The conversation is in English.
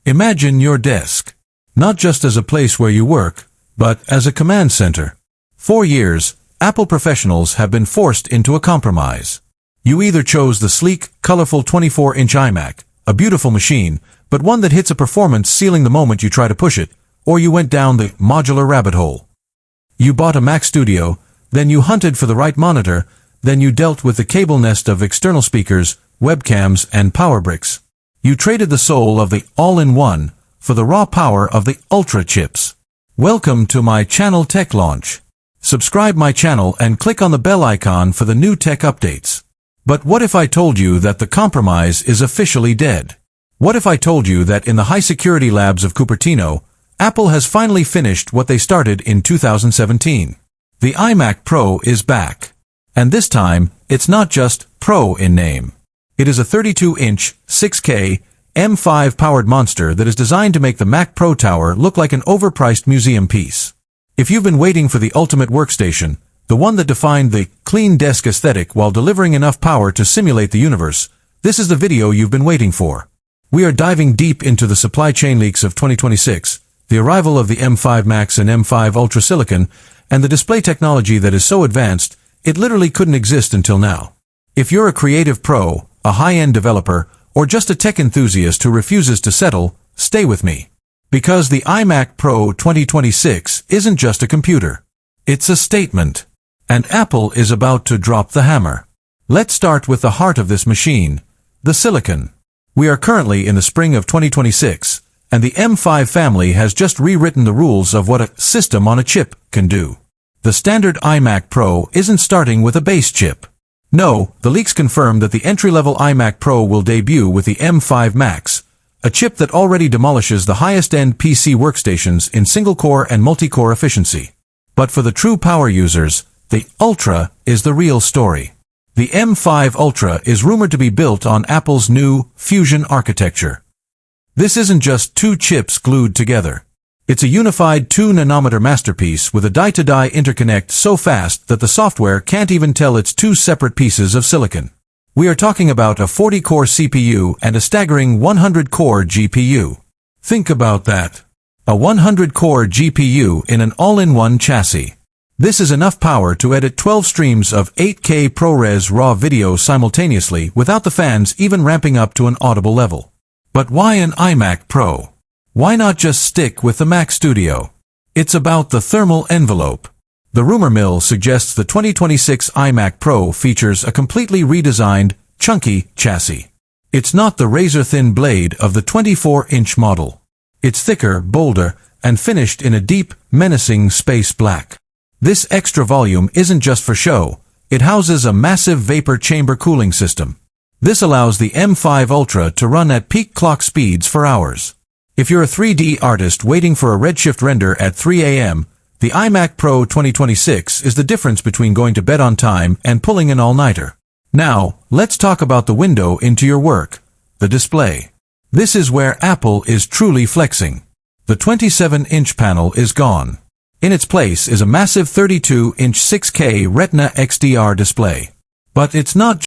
Imagine your desk, not just as a place where you work, but as a command center. For years, Apple professionals have been forced into a compromise. You either chose the sleek, colorful 24-inch iMac, a beautiful machine, but one that hits a performance ceiling the moment you try to push it, or you went down the modular rabbit hole. You bought a Mac Studio, then you hunted for the right monitor, then you dealt with the cable nest of external speakers, webcams, and power bricks. You traded the soul of the all-in-one for the raw power of the Ultra chips. Welcome to my channel Tech Launch. Subscribe my channel and click on the bell icon for the new tech updates. But what if I told you that the compromise is officially dead? What if I told you that in the high-security labs of Cupertino, Apple has finally finished what they started in 2017? The iMac Pro is back. And this time, it's not just Pro in name. It is a 32-inch, 6K, M5-powered monster that is designed to make the Mac Pro Tower look like an overpriced museum piece. If you've been waiting for the ultimate workstation, the one that defined the clean desk aesthetic while delivering enough power to simulate the universe, this is the video you've been waiting for. We are diving deep into the supply chain leaks of 2026, the arrival of the M5 Max and M5 Ultra Silicon, and the display technology that is so advanced, it literally couldn't exist until now. If you're a creative pro, a high-end developer, or just a tech enthusiast who refuses to settle, stay with me. Because the iMac Pro 2026 isn't just a computer. It's a statement. And Apple is about to drop the hammer. Let's start with the heart of this machine, the silicon. We are currently in the spring of 2026, and the M5 family has just rewritten the rules of what a system on a chip can do. The standard iMac Pro isn't starting with a base chip. No, the leaks confirm that the entry-level iMac Pro will debut with the M5 Max, a chip that already demolishes the highest-end PC workstations in single-core and multi-core efficiency. But for the true power users, the Ultra is the real story. The M5 Ultra is rumored to be built on Apple's new Fusion architecture. This isn't just two chips glued together. It's a unified 2-nanometer masterpiece with a die-to-die interconnect so fast that the software can't even tell it's two separate pieces of silicon. We are talking about a 40-core CPU and a staggering 100-core GPU. Think about that. A 100-core GPU in an all-in-one chassis. This is enough power to edit 12 streams of 8K ProRes RAW video simultaneously without the fans even ramping up to an audible level. But why an iMac Pro? Why not just stick with the Mac Studio? It's about the thermal envelope. The rumor mill suggests the 2026 iMac Pro features a completely redesigned, chunky chassis. It's not the razor-thin blade of the 24-inch model. It's thicker, bolder, and finished in a deep, menacing space black. This extra volume isn't just for show. It houses a massive vapor chamber cooling system. This allows the M5 Ultra to run at peak clock speeds for hours. If you're a 3D artist waiting for a redshift render at 3 a.m., the iMac Pro 2026 is the difference between going to bed on time and pulling an all-nighter. Now, let's talk about the window into your work, the display. This is where Apple is truly flexing. The 27-inch panel is gone. In its place is a massive 32-inch 6K Retina XDR display. But it's not